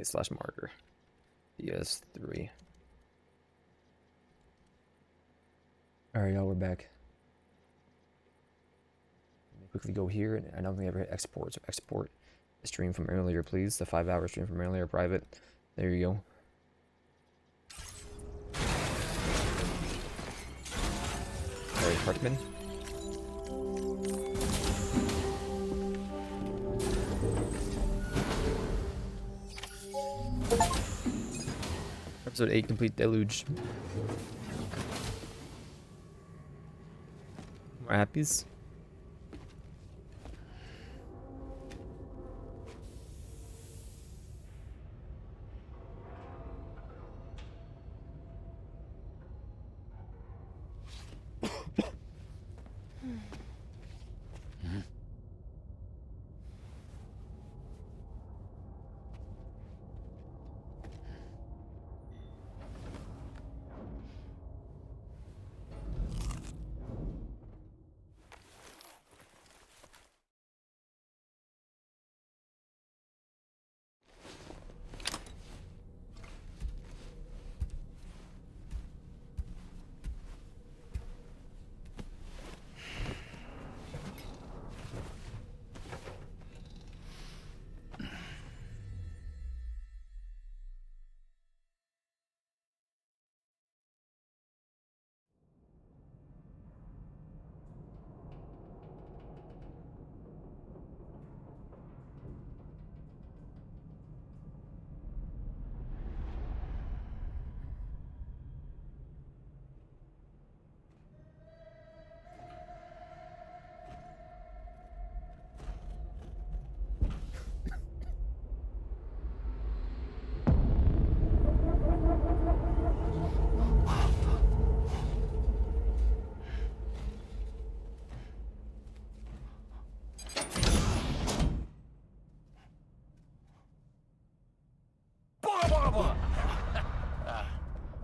Okay, slash marker. PS3. Alright, y'all, we're back. Let me quickly go here, and I don't think I ever hit export, so export the stream from earlier, please. The 5-hour stream from earlier, private. There you go. Alright, Hartman. Episode 8, Complete Deluge. More happies?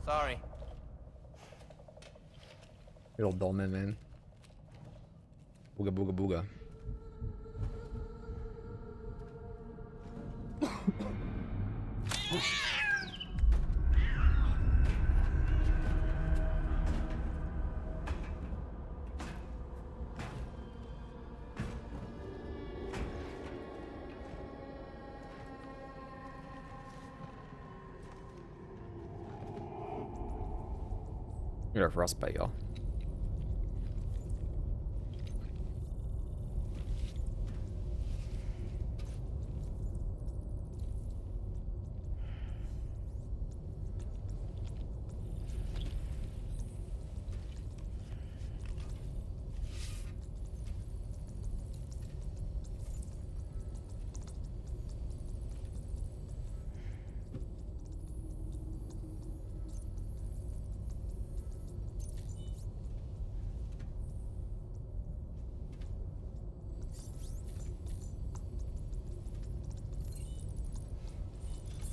Sorry. Good old Dolman, man. Booga booga booga. You're a frostbite, y'all.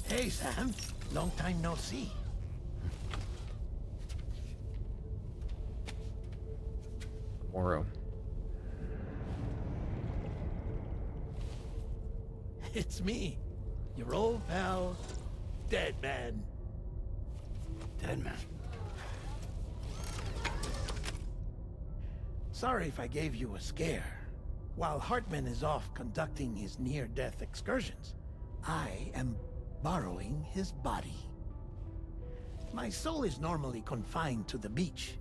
Hey, Sam. Long time no see. Tomorrow. It's me, your old pal, Dead Man. Dead man. Sorry if I gave you a scare. While Hartman is off conducting his near-death excursions, I am borrowing his body. My soul is normally confined to the beach,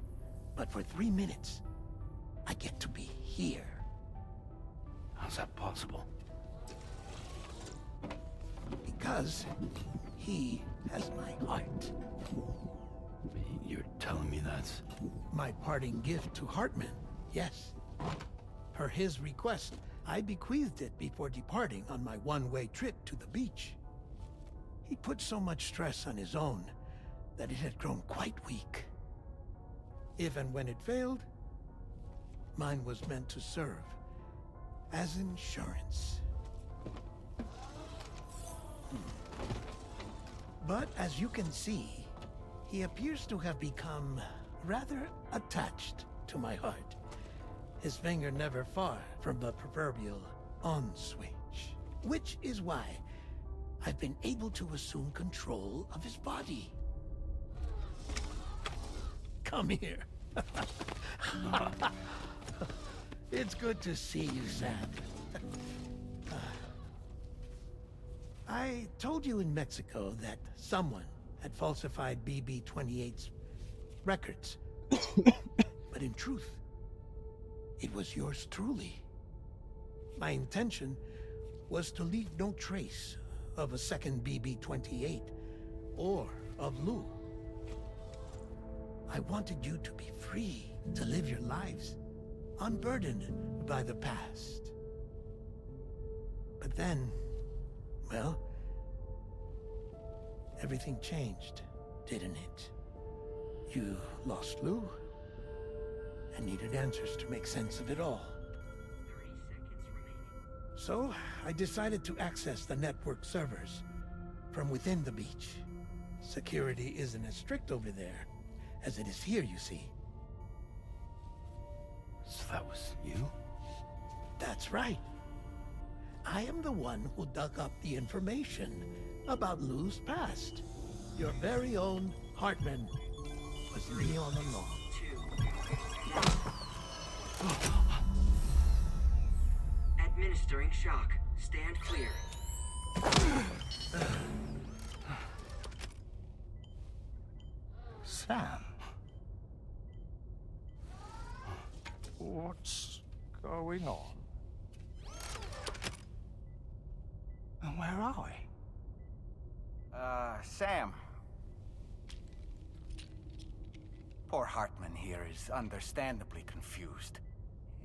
but for 3 minutes, I get to be here. How's that possible? Because he has my heart. You're telling me that's... My parting gift to Hartman, yes. Per his request, I bequeathed it before departing on my one-way trip to the beach. He put so much stress on his own that it had grown quite weak. If and when it failed, mine was meant to serve as insurance. But as you can see, he appears to have become rather attached to my heart. His finger never far from the proverbial on switch. Which is why I've been able to assume control of his body. Come here. It's good to see you, Sam. I told you in Mexico that someone had falsified BB-28's records. But in truth, it was yours truly. My intention was to leave no trace of a second BB-28 or of Lou. I wanted you to be free to live your lives, unburdened by the past. But then, well, everything changed, didn't it? You lost Lou, and needed answers to make sense of it all. So, I decided to access the network servers from within the beach. Security isn't as strict over there as it is here, you see. So that was you? That's right. I am the one who dug up the information about Lou's past. Your very own Hartman was me all along. Administering shock. Stand clear. Sam? What's going on? And where are we? Sam. Poor Hartman here is understandably confused.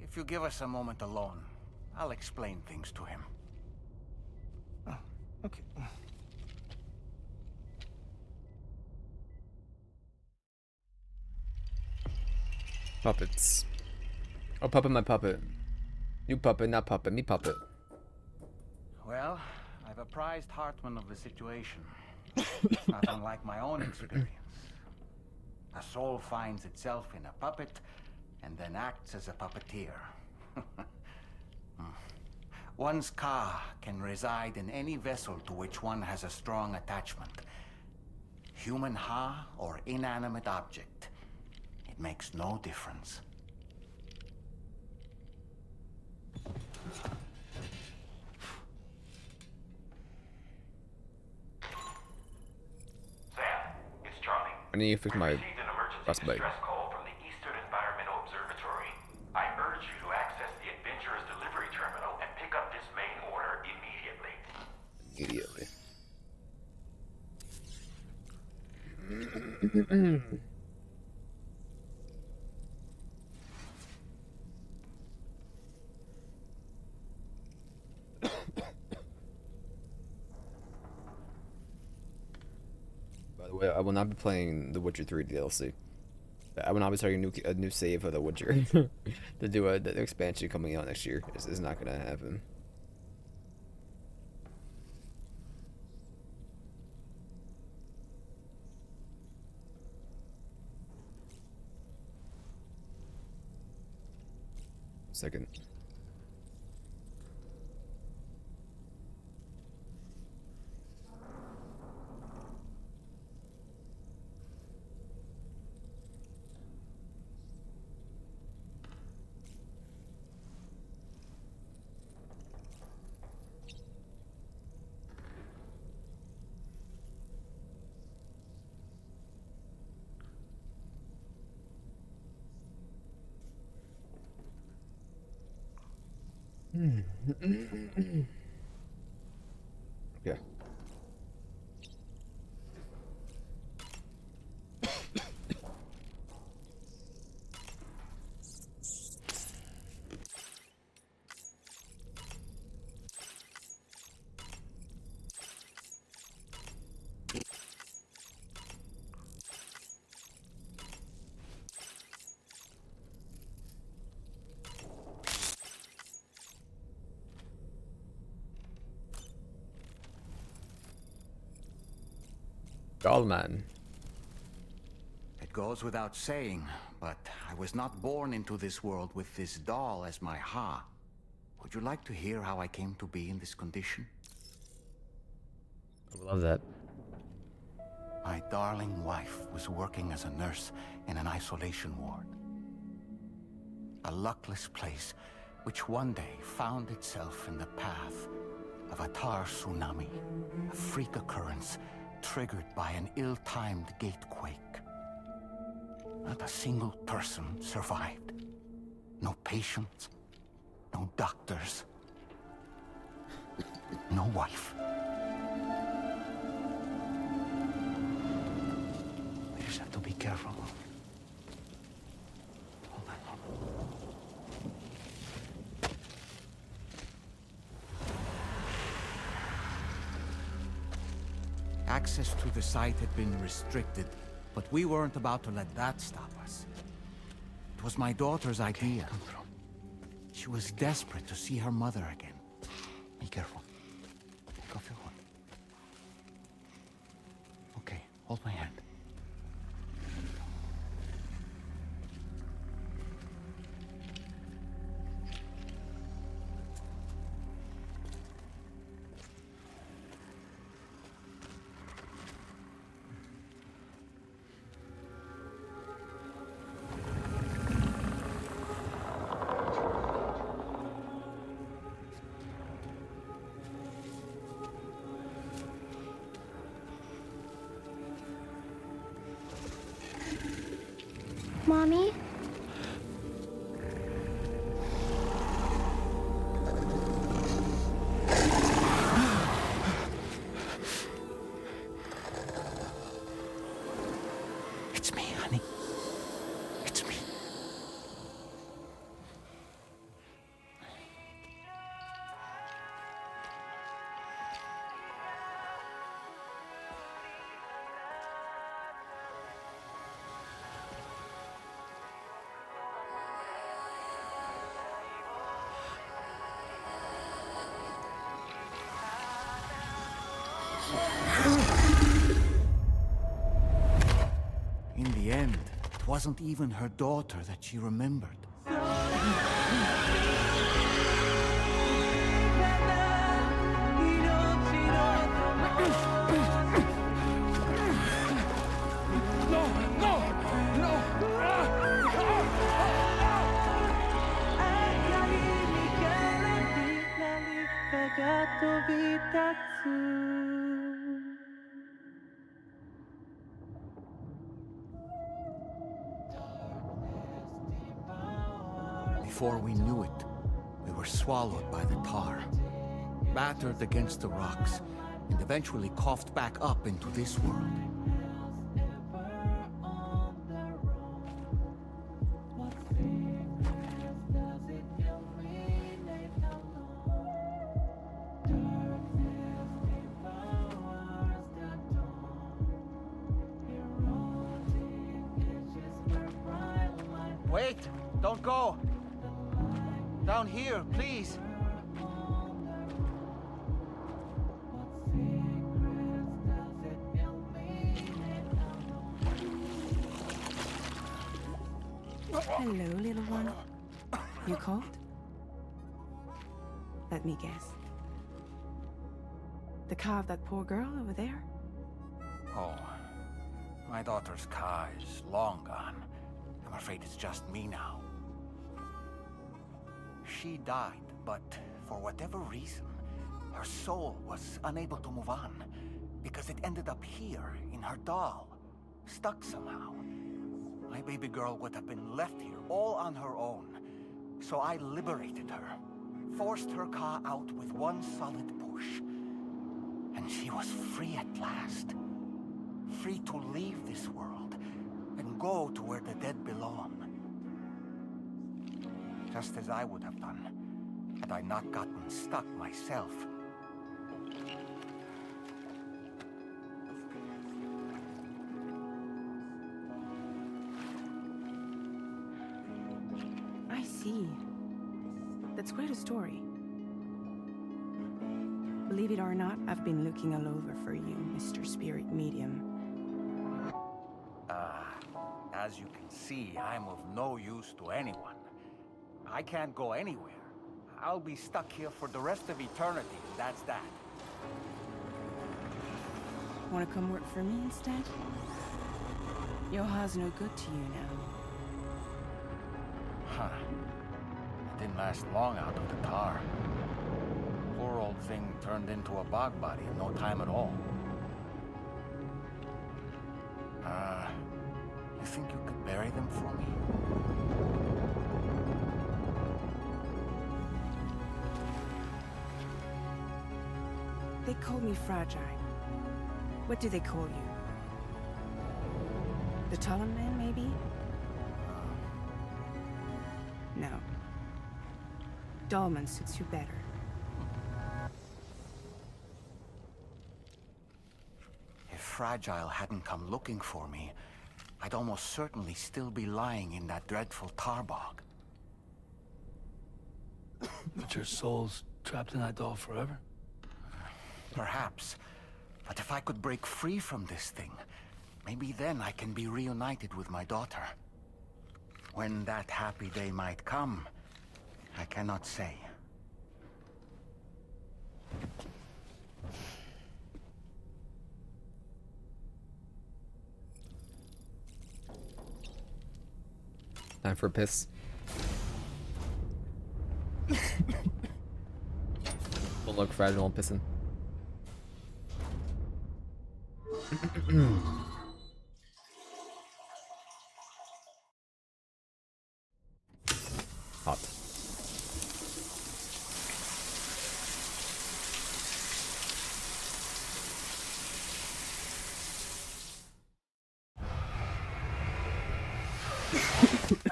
If you give us a moment alone, I'll explain things to him. Oh, okay. Puppets. Oh, puppet, my puppet. You puppet, not puppet, me puppet. Well, I've apprised Hartman of the situation. It's not unlike my own experience. A soul finds itself in a puppet and then acts as a puppeteer. One's ka can reside in any vessel to which one has a strong attachment. Human ha or inanimate object. It makes no difference. Sam, it's Charlie. I need to fix my Received an emergency frostbite. distress call from the Eastern Environmental Observatory. I urge you to access the Adventurer's delivery terminal and pick up this main order immediately. Immediately. By the way, I will not be playing The Witcher 3 DLC. I will not be starting a new save of The Witcher to do the expansion coming out next year. This is not gonna happen. Second. Yeah. Gallman. It goes without saying, but I was not born into this world with this doll as my ha. Would you like to hear how I came to be in this condition? I love that. My darling wife was working as a nurse in an isolation ward. A luckless place which one day found itself in the path of a tar tsunami, a freak occurrence triggered by an ill-timed gatequake. Not a single person survived. No patients, no doctors, no wife. We just have to be careful. Hold on, hold on. Access to the site had been restricted, but we weren't about to let that stop us. It was my daughter's idea. She was desperate to see her mother again. Be careful. Take off your hood. Okay, hold my hand. Mommy? It's me, honey. It's me. In the end, it wasn't even her daughter that she remembered. Before we knew it, we were swallowed by the tar, battered against the rocks, and eventually coughed back up into this world. Wait! Don't go! Down here, please! Hello, little one. You cold? Let me guess. The car of that poor girl over there? Oh, my daughter's car is long gone. I'm afraid it's just me now. She died, but for whatever reason, her soul was unable to move on, because it ended up here, in her doll, stuck somehow. My baby girl would have been left here all on her own, so I liberated her, forced her car out with one solid push, and she was free at last. Free to leave this world, and go to where the dead belong. Just as I would have done, had I not gotten stuck myself. I see. That's quite a story. Believe it or not, I've been looking all over for you, Mr. Spirit Medium. As you can see, I'm of no use to anyone. I can't go anywhere. I'll be stuck here for the rest of eternity, that's that. Want to come work for me instead? Yoha's no good to you now. Huh. It didn't last long out of the tar. Poor old thing turned into a bog body in no time at all. You think you could bury them for me? They call me fragile. What do they call you? The taller man, maybe? No. Dolman suits you better. If Fragile hadn't come looking for me, I'd almost certainly still be lying in that dreadful tar bog. But your soul's trapped in that doll forever? Perhaps. But if I could break free from this thing, maybe then I can be reunited with my daughter. When that happy day might come, I cannot say. Time for a piss. Don't look fragile, I'm pissing. Hot.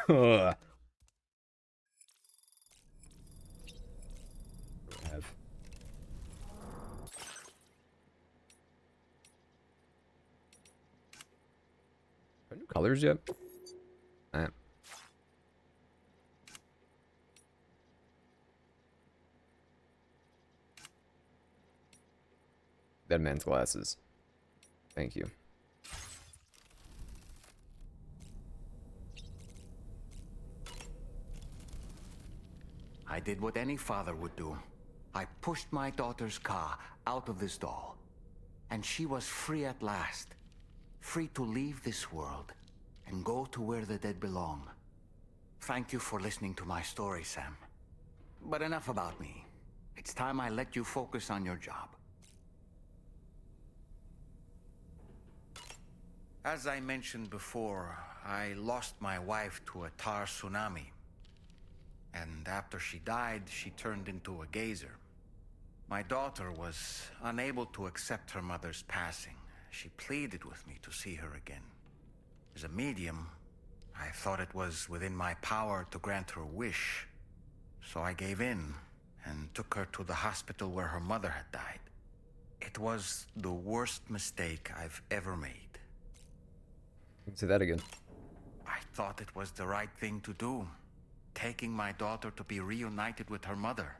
Ugh. Have. Are new colors yet? Alright. Dead man's glasses. Thank you. I did what any father would do. I pushed my daughter's car out of this doll. And she was free at last. Free to leave this world and go to where the dead belong. Thank you for listening to my story, Sam. But enough about me. It's time I let you focus on your job. As I mentioned before, I lost my wife to a tar tsunami. And after she died, she turned into a gazer. My daughter was unable to accept her mother's passing. She pleaded with me to see her again. As a medium, I thought it was within my power to grant her wish. So I gave in and took her to the hospital where her mother had died. It was the worst mistake I've ever made. Say that again. I thought it was the right thing to do, taking my daughter to be reunited with her mother.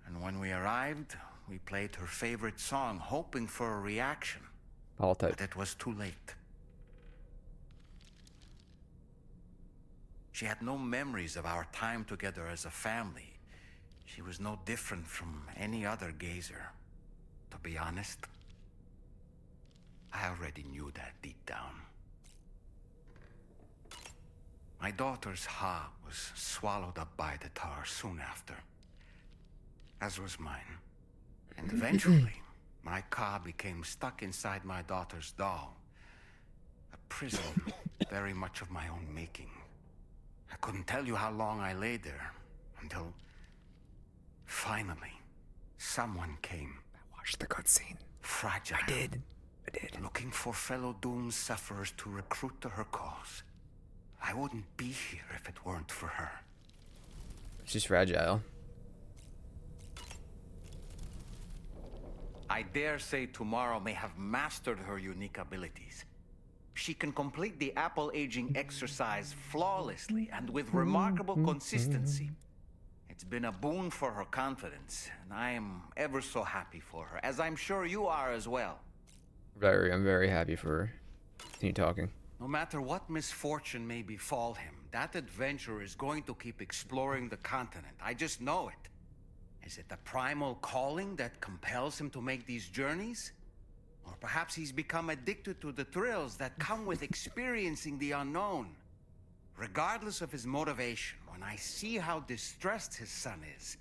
And when we arrived, we played her favorite song, hoping for a reaction. Politics. But it was too late. She had no memories of our time together as a family. She was no different from any other gazer. To be honest, I already knew that deep down. My daughter's heart was swallowed up by the tar soon after, as was mine. And eventually, my car became stuck inside my daughter's doll. A prison very much of my own making. I couldn't tell you how long I lay there, until finally, someone came. I watched the cutscene. Fragile. I did. Looking for fellow doomed sufferers to recruit to her cause. I wouldn't be here if it weren't for her. She's fragile. I dare say tomorrow may have mastered her unique abilities. She can complete the apple aging exercise flawlessly and with remarkable consistency. It's been a boon for her confidence, and I am ever so happy for her, as I'm sure you are as well. I'm very happy for her. Continue talking. No matter what misfortune may befall him, that adventurer is going to keep exploring the continent. I just know it. Is it the primal calling that compels him to make these journeys? Or perhaps he's become addicted to the thrills that come with experiencing the unknown. Regardless of his motivation, when I see how distressed his son is,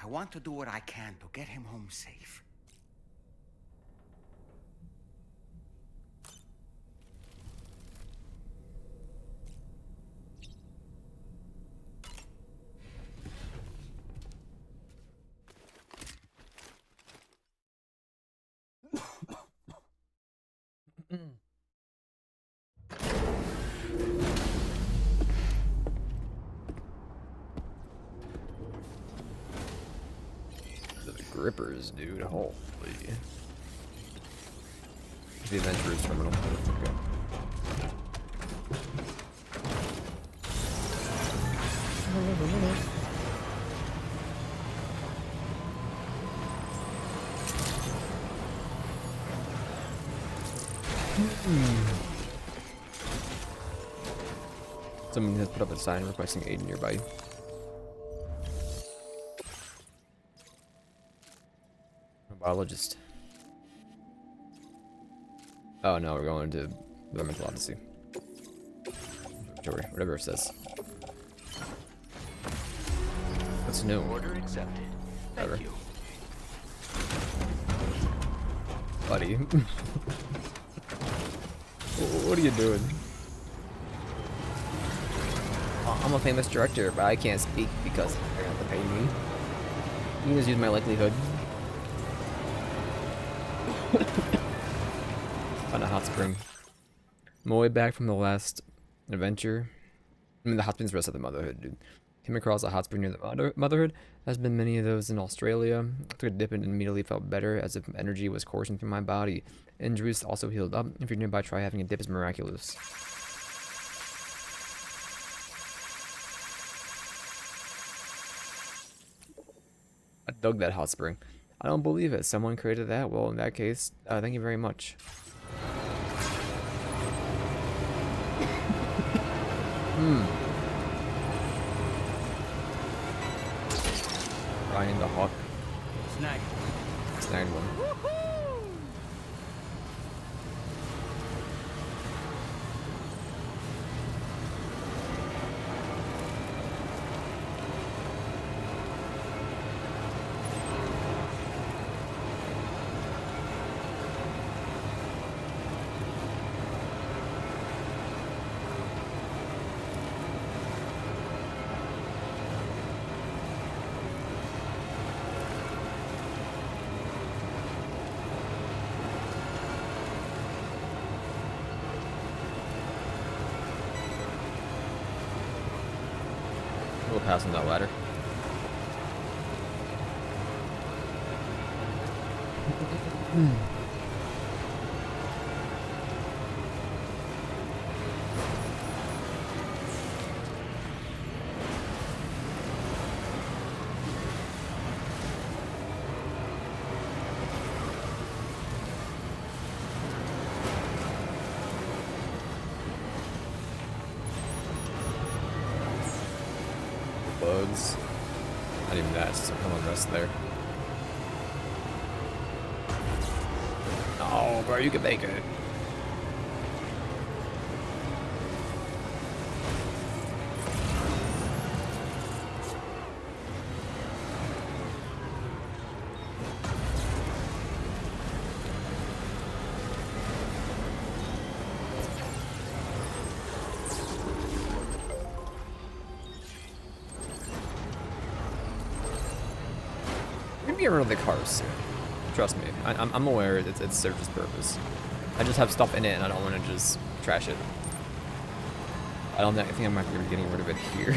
I want to do what I can to get him home safe. The grippers, dude. Holy. The adventurers terminal. Okay. Someone has put up a sign requesting aid nearby. A biologist. Oh no, we're going to Environmental Odyssey. Whatever it says. What's new? Order accepted. Thank Whatever. you. Buddy. What are you doing? I'm a famous director, but I can't speak because they're gonna have to pay me. You can just use my likelihood. Found a hot spring. I'm all the way back from the last adventure. I mean, the hot springs rest of the Motherhood, dude. Came across a hot spring near the Motherhood. There's been many of those in Australia. Took a dip and immediately felt better, as if energy was coursing through my body. Injuries also healed up. If you're nearby, try having a dip. It's miraculous. I dug that hot spring. I don't believe it. Someone created that. Well, in that case, thank you very much. Ryan the Hawk. Snag. Snagged one. We'll pass on that ladder. Bugs. Not even that, it's just a couple of rest there. Oh, bro, you can make it. Get rid of the cars soon. Trust me, I'm aware it serves its purpose. I just have stuff in it and I don't want to just trash it. I think I might be getting rid of it here.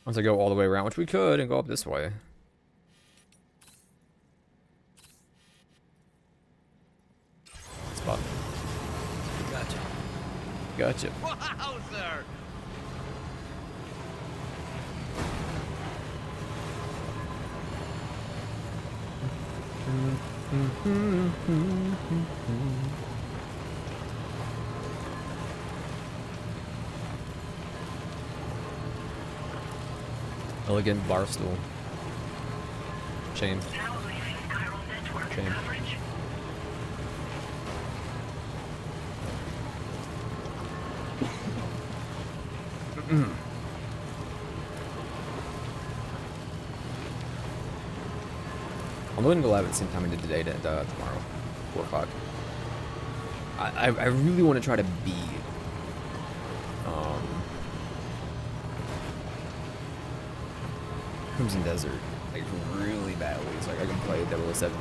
Once I go all the way around, which we could, and go up this way. Spot. Gotcha. Gotcha. Wowzer! Elegant bar stool. Chain. Now leaving chiral Shame. I'm going to go live at the same time I did today to tomorrow, 4 o'clock. I really want to try to beat Crimson Desert like really badly, so like I can play 007.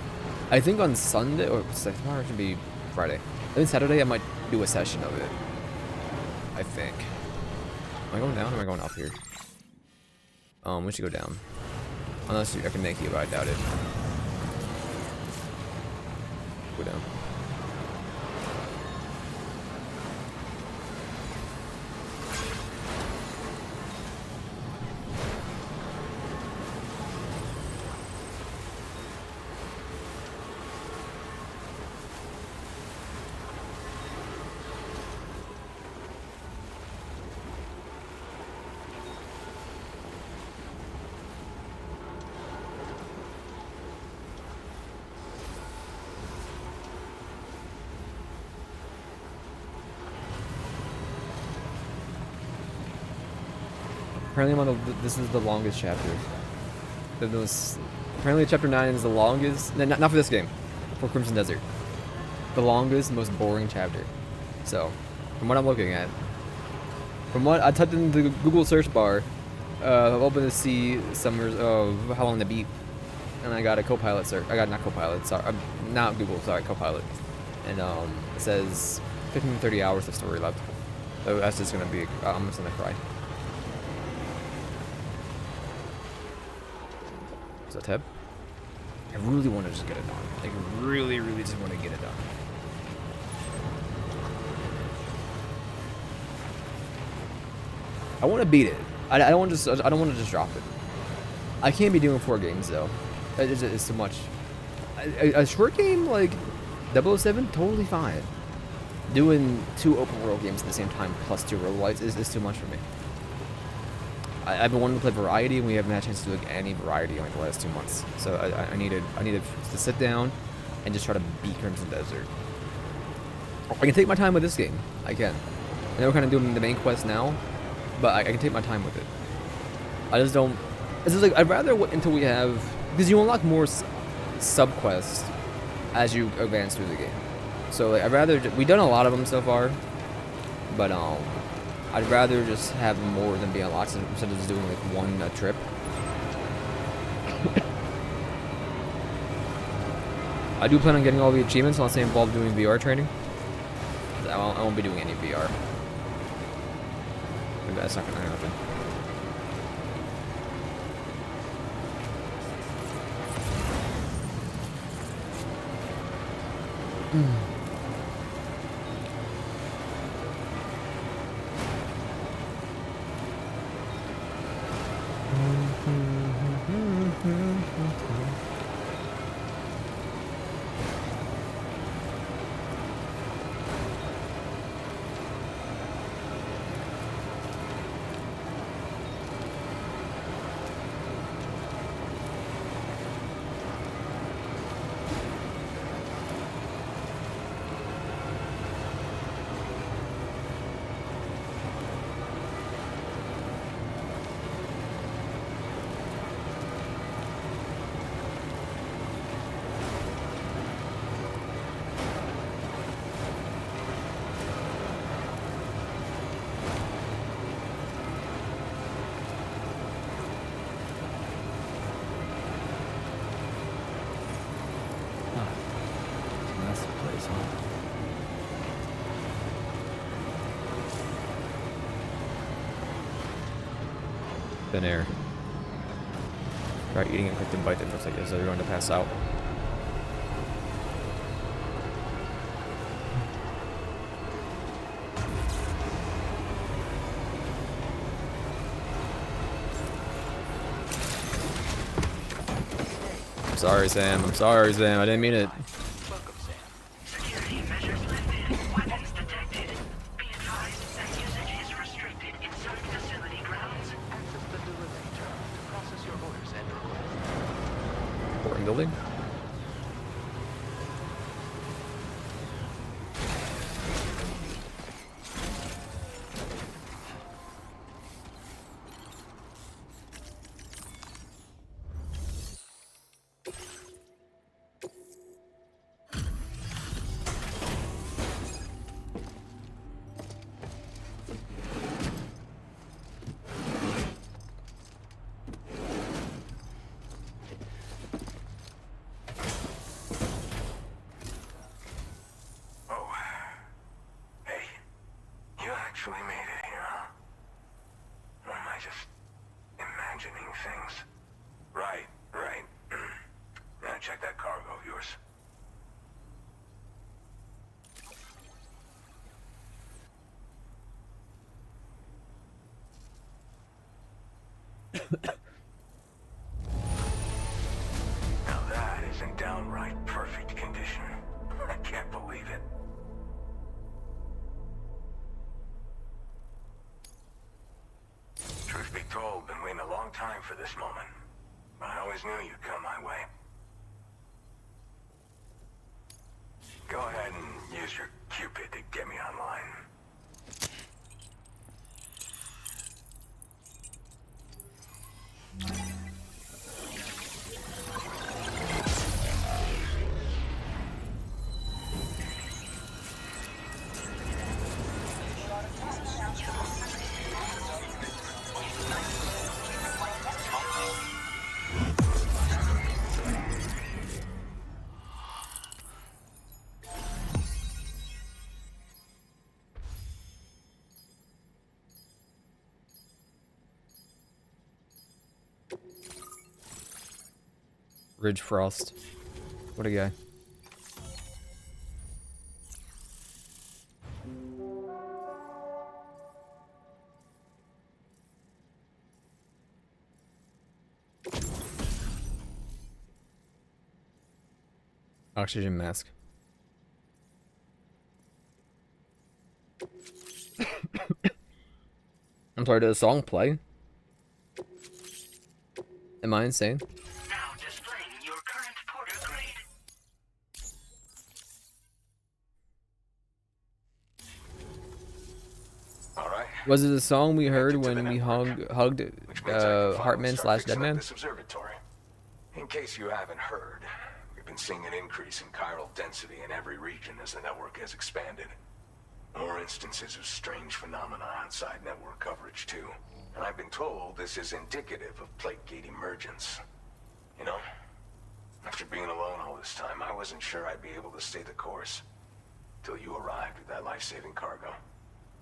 I think on Sunday or tomorrow it should be Friday. I think Saturday I might do a session of it. I think. Am I going down or am I going up here? We should go down. Unless I can make you, but I doubt it. Go down. Apparently I'm on the, this is the longest chapter. Apparently chapter 9 is the longest, not for this game, for Crimson Desert. The longest, most boring chapter. So, from what I'm looking at, from what I typed in the Google search bar, I'm open to see summaries of how long to beat, and I got a Copilot search. I got not Copilot, sorry, not Google, sorry, Copilot, and it says 15 to 30 hours of story left. So that's just gonna be, I'm just gonna cry. Is that Tab? I really want to just get it done. Like, really, really just want to get it done. I want to beat it. I don't want to just drop it. I can't be doing 4 games though. It's too much. A short game like 007, totally fine. Doing 2 open world games at the same time plus 2 roguelites is too much for me. I've been wanting to play variety, and we haven't had a chance to do like any variety in like the last 2 months. So I needed to sit down and just try to beat Crimson Desert. I can take my time with this game. I can. I know we're kind of doing the main quest now, but I can take my time with it. I just don't. It's just like I'd rather wait until we have, because you unlock more sub quests as you advance through the game. So like, I'd rather we've done a lot of them so far, but I'd rather just have more than be unlocked instead of just doing like one trip. I do plan on getting all the achievements unless they involve doing VR training. I won't be doing any VR. Maybe that's not gonna happen. That's the place, huh? Thin air. Try eating a quick to bite that looks like as though you're going to pass out. I'm sorry, Sam. I'm sorry, Sam. I didn't mean it. Welcome, Sam. Security measures lifted. Weapons detected. Be advised that usage is restricted inside facility grounds. Access the delivery terminal to process your orders and requests. Important building. actually made it here, huh? Or am I just imagining things? Right. Now check that cargo of yours. Now that is in downright perfect condition. I can't believe it. Truth be told, been waiting a long time for this moment. But I always knew you'd come my way. Go ahead and use your Cupid to get me online. Ridge Frost. What a guy. Oxygen mask. I'm sorry, did the song play? Am I insane? Now displaying your current porter grade. All right. Was it the song we heard Connected to the when we network, hugged which means I can finally Hartman start / fixing up Deadman? this observatory. In case you haven't heard, we've been seeing an increase in chiral density in every region as the network has expanded. More instances of strange phenomena outside network coverage too. And I've been told this is indicative of plate gate emergence. You know, after being alone all this time, I wasn't sure I'd be able to stay the course. Till you arrived with that life-saving cargo.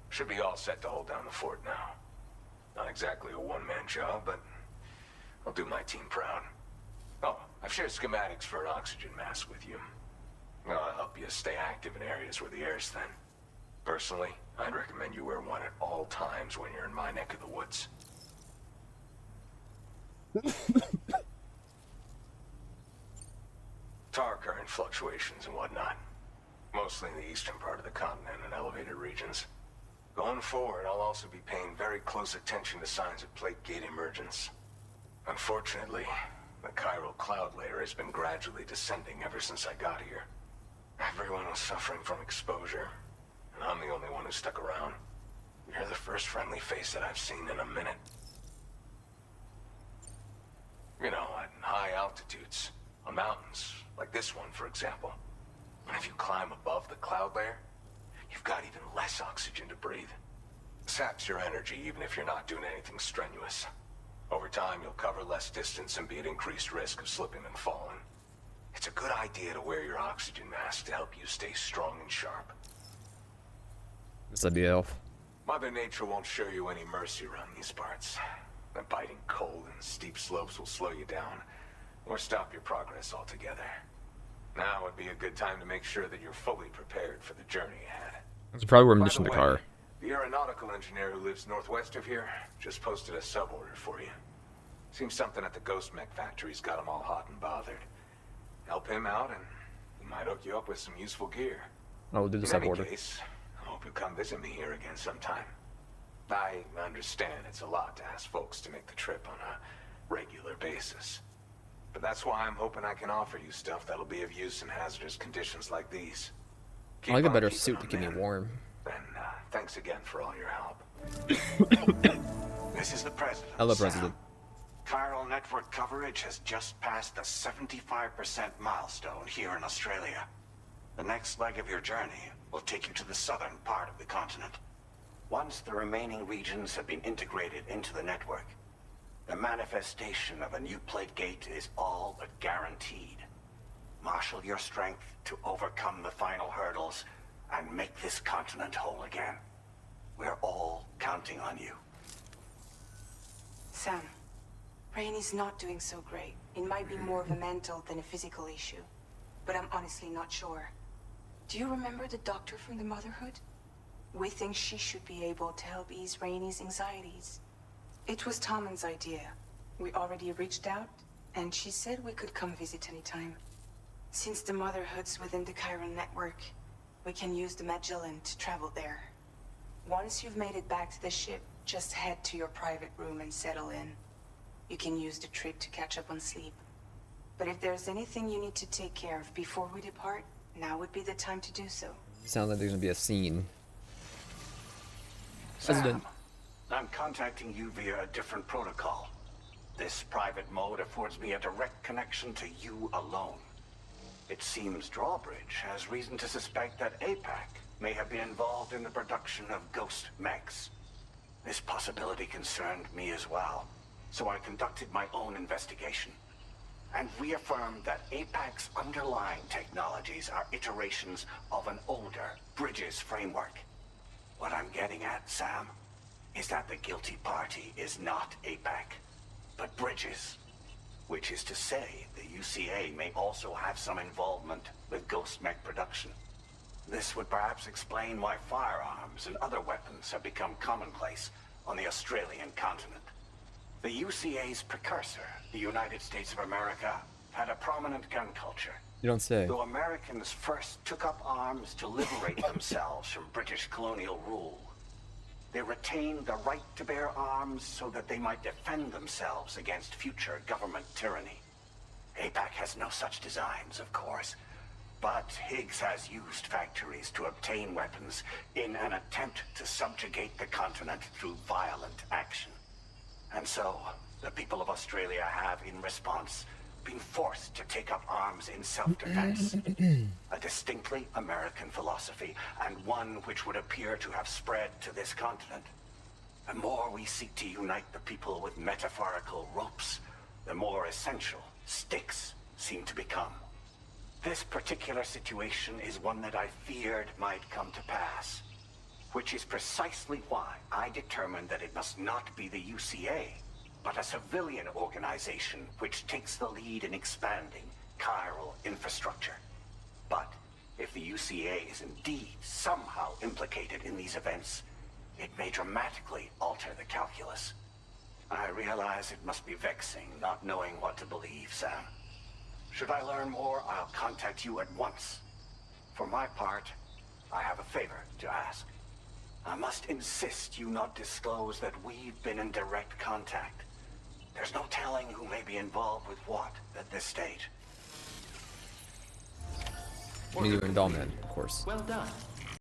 Should be all set to hold down the fort now. Not exactly a one-man job, but I'll do my team proud. Oh, I've shared schematics for an oxygen mask with you. I'll help you stay active in areas where the air's thin. Personally, I'd recommend you wear one at all times when you're in my neck of the woods. Tar current fluctuations and whatnot. Mostly in the eastern part of the continent and elevated regions. Going forward, I'll also be paying very close attention to signs of plate gate emergence. Unfortunately, the chiral cloud layer has been gradually descending ever since I got here. Everyone was suffering from exposure, and I'm the only one who stuck around. You're the first friendly face that I've seen in a minute. You know, at high altitudes, on mountains, like this one, for example. And if you climb above the cloud layer, you've got even less oxygen to breathe. Saps your energy even if you're not doing anything strenuous. Over time, you'll cover less distance and be at increased risk of slipping and falling. It's a good idea to wear your oxygen mask to help you stay strong and sharp. This would be elf. Mother Nature won't show you any mercy around these parts. The biting cold and steep slopes will slow you down, or stop your progress altogether. Now would be a good time to make sure that you're fully prepared for the journey ahead. That's probably where I'm By ditching the way, car. the aeronautical engineer who lives northwest of here just posted a sub-order for you. Seems something at the Ghost Mech factory's got him all hot and bothered. Help him out and he might hook you up with some useful gear. I will do the In sub any order. case, I hope you'll come visit me here again sometime. I understand it's a lot to ask folks to make the trip on a regular basis. But that's why I'm hoping I can offer you stuff that'll be of use in hazardous conditions like these. I like a Keep on better keeping suit to on, keep me man. warm. And thanks again for all your help. This is the president. Hello, Sam. President. Chiral network coverage has just passed the 75% milestone here in Australia. The next leg of your journey will take you to the southern part of the continent. Once the remaining regions have been integrated into the network, the manifestation of a new plate gate is all but guaranteed. Marshal your strength to overcome the final hurdles and make this continent whole again. We're all counting on you. Sam, Rainey's not doing so great. It might be more of a mental than a physical issue, but I'm honestly not sure. Do you remember the doctor from the Motherhood? We think she should be able to help ease Rainey's anxieties. It was Tommen's idea. We already reached out, and she said we could come visit anytime. Since the Motherhood's within the Chiron network, we can use the Magellan to travel there. Once you've made it back to the ship, just head to your private room and settle in. You can use the trip to catch up on sleep. But if there's anything you need to take care of before we depart, now would be the time to do so. Sounds like there's gonna be a scene. Sam, President. I'm contacting you via a different protocol. This private mode affords me a direct connection to you alone. It seems Drawbridge has reason to suspect that APAC may have been involved in the production of ghost mechs. This possibility concerned me as well, so I conducted my own investigation and reaffirmed that APAC's underlying technologies are iterations of an older Bridges framework. What I'm getting at, Sam, is that the guilty party is not APAC, but Bridges. Which is to say, the UCA may also have some involvement with ghost mech production. This would perhaps explain why firearms and other weapons have become commonplace on the Australian continent. The UCA's precursor, the United States of America, had a prominent gun culture. You don't say. Though Americans first took up arms to liberate themselves from British colonial rule, they retained the right to bear arms so that they might defend themselves against future government tyranny. APAC has no such designs, of course, but Higgs has used factories to obtain weapons in an attempt to subjugate the continent through violent action. And so, the people of Australia have, in response, been forced to take up arms in self-defense. A distinctly American philosophy, and one which would appear to have spread to this continent. The more we seek to unite the people with metaphorical ropes, the more essential sticks seem to become. This particular situation is one that I feared might come to pass, which is precisely why I determined that it must not be the UCA, but a civilian organization which takes the lead in expanding chiral infrastructure. But if the UCA is indeed somehow implicated in these events, it may dramatically alter the calculus. I realize it must be vexing not knowing what to believe, Sam. Should I learn more, I'll contact you at once. For my part, I have a favor to ask. I must insist you not disclose that we've been in direct contact. There's no telling who may be involved with what at this stage. Media and Dollman, of course. Well done.